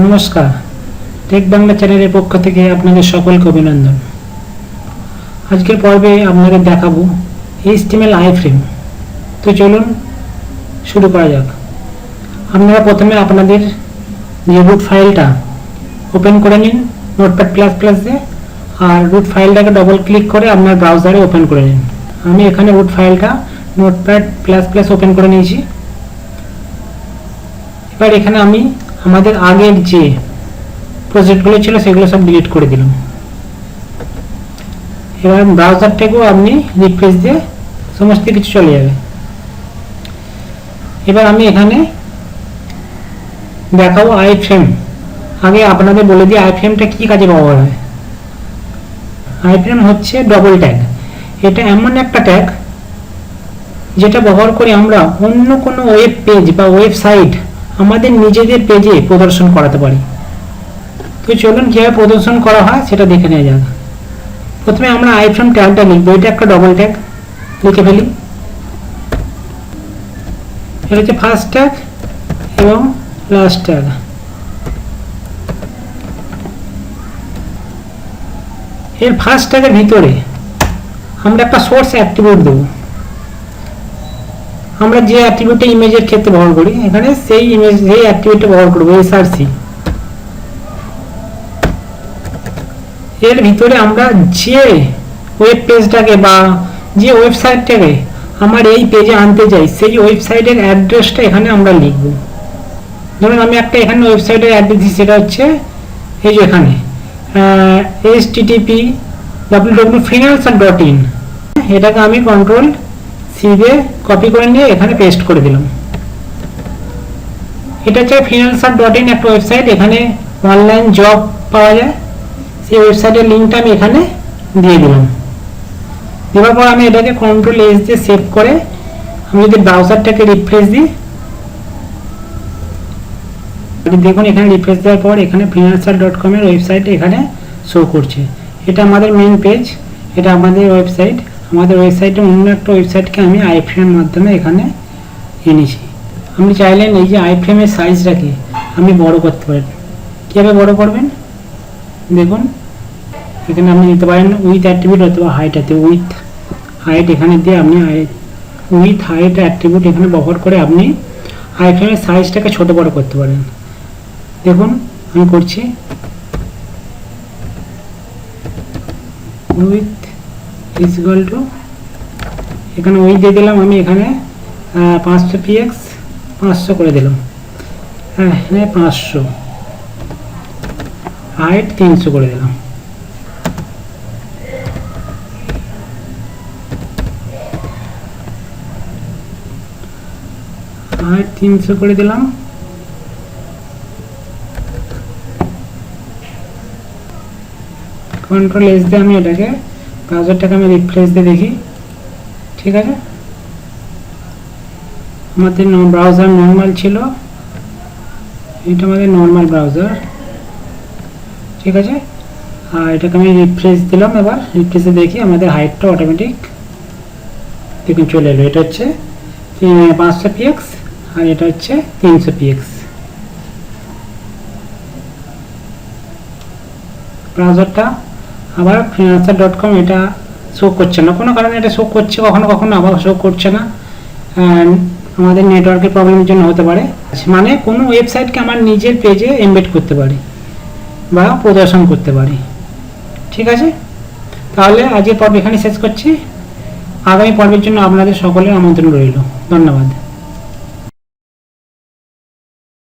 নমস্কার, টেক বাংলা চ্যানেলের পক্ষ থেকে আপনাদের সকলকে অভিনন্দন। আজকের পর্বে আপনাদের দেখাবো HTML আইফ্রেম। তো চলুন শুরু করা যাক। আপনারা প্রথমে আপনাদের যে রুট ফাইলটা ওপেন করে নিন নোটপ্যাড++ দিয়ে, আর রুট ফাইলটাকে ডবল ক্লিক করে আপনার ব্রাউজারে ওপেন করে নিন। আমি এখানে রুট ফাইলটা নোটপ্যাড++ ওপেন করে নিয়েছি। এবার এখানে আমি আমাদের আগের যে প্রজেক্টগুলো ছিল সেগুলো সব ডিলিট করে দিলাম। এবার ব্রাউজারটাকেও আপনি রিফ্রেশ দিয়ে সমস্ত কিছু চলে যাবে। এবার আমি এখানে দেখাবো আইফ্রেম। আগে আপনাদের বলে দিই আইফ্রেমটা কি কাজে ব্যবহার হয়। আইফ্রেম হচ্ছে ডবল ট্যাগ। এটা এমন একটা ট্যাগ যেটা ব্যবহার করে আমরা অন্য কোনো ওয়েব পেজ বা ওয়েবসাইট আমাদের নিজেদের পেজে প্রদর্শন করাতে পারি। তো চলুন কীভাবে প্রদর্শন করা হয় সেটা দেখে নেওয়া যাক। প্রথমে আমরা আইফ্রেম ট্যাগটা লিখবো। এটা একটা ডবল ট্যাগ, লিখে ফেলি। এটা হচ্ছে ফার্স্ট ট্যাগ এবং লাস্ট ট্যাগ। এর ফার্স্ট ট্যাগের ভিতরে আমরা একটা সোর্স অ্যাট্রিবিউট দেবো। আমরা যে অ্যাট্রিবিউটটা ইমেজের ক্ষেত্রে ব্যবহার করি, এখানে সেই অ্যাট্রিবিউটটা ব্যবহার করবো src। এর ভিতরে আমরা যে ওয়েব পেজটাকে বা যে ওয়েবসাইটটাকে আমার এই পেজে আনতে চাই সেই ওয়েবসাইটের অ্যাড্রেসটা এখানে আমরা লিখব। ধরুন আমি একটা এখানে ওয়েবসাইটের অ্যাড্রেস দিই, সেটা হচ্ছে এই যে এখানে http://www.freelancer.in। এটাকে আমি Ctrl+C দিয়ে কপি করে নিয়ে এখানে পেস্ট করে দিলাম। এটা হচ্ছে freelancer.in একটা ওয়েবসাইট। এখানে অনলাইন জব পাওয়া যায়। সেই ওয়েবসাইটের লিঙ্কটা আমি এখানে দিয়ে দিলাম। দেওয়ার পর আমি এটাকে Ctrl+S দিয়ে সেভ করে আমি যদি ব্রাউজারটাকে রিফ্রেশ দিই, দেখুন এখানে রিফ্রেশ দেওয়ার পর এখানে freelancer.com এর ওয়েবসাইট এখানে শো করছে। এটা আমাদের মেইন পেজ, এটা আমাদের ওয়েবসাইট। আমাদের ওয়েবসাইটে অন্য একটা ওয়েবসাইটকে আমি আইফ্রেমের মাধ্যমে এখানে এনেছি। আপনি চাইলেন এই যে আইফ্রেমের সাইজটাকে আমি বড় করতে পারেন। কীভাবে বড় করবেন দেখুন, এখানে আপনি দিতে পারেন উইথ অ্যাট্রিবিউট অথবা হাইট অ্যাট্রিবিউট। উইথ হাইট এখানে দিয়ে আপনি উইথ হাইট অ্যাট্রিবিউট এখানে ব্যবহার করে আপনি আইফ্রেমের সাইজটাকে ছোট বড় করতে পারেন। দেখুন আমি করছি। উইথ ইকুয়াল টু এখানে উইথ দিয়ে দিলাম আমি এখানে 500 px 500 করে দিলাম। হ্যাঁ, এখানে 500, হাইট 300 করে দিলাম। হাইট 300 করে দিলাম। Ctrl+S দিয়ে আমি এটাকে ব্রাউজারটাকে আমি রিফ্রেশ দিয়ে দেখি। ঠিক আছে, আমাদের ব্রাউজার নর্মাল ছিল, এটা আমাদের নর্মাল ব্রাউজার। ঠিক আছে, আর এটাকে আমি রিফ্রেশ দিলাম। এবার রিফ্রেশে দেখি আমাদের হাইটটা অটোমেটিক দেখুন চলে এলো। এটা হচ্ছে 500 px আর এটা হচ্ছে 300 px। ব্রাউজারটা আবার freelancer.com এটা শো করছে না, কোনো কারণে এটা শো করছে কখনো কখনো, আবার শো করছে না। আমাদের নেটওয়ার্কের প্রবলেমের জন্য হতে পারে। মানে কোনো ওয়েবসাইটকে আমার নিজের পেজে এমবেড করতে পারি বা প্রদর্শন করতে পারি। ঠিক আছে, তাহলে আজকের পর্ব এখানে শেষ করছি। আগামী পর্বের জন্য আপনাদের সকলের আমন্ত্রণ রইল। ধন্যবাদ।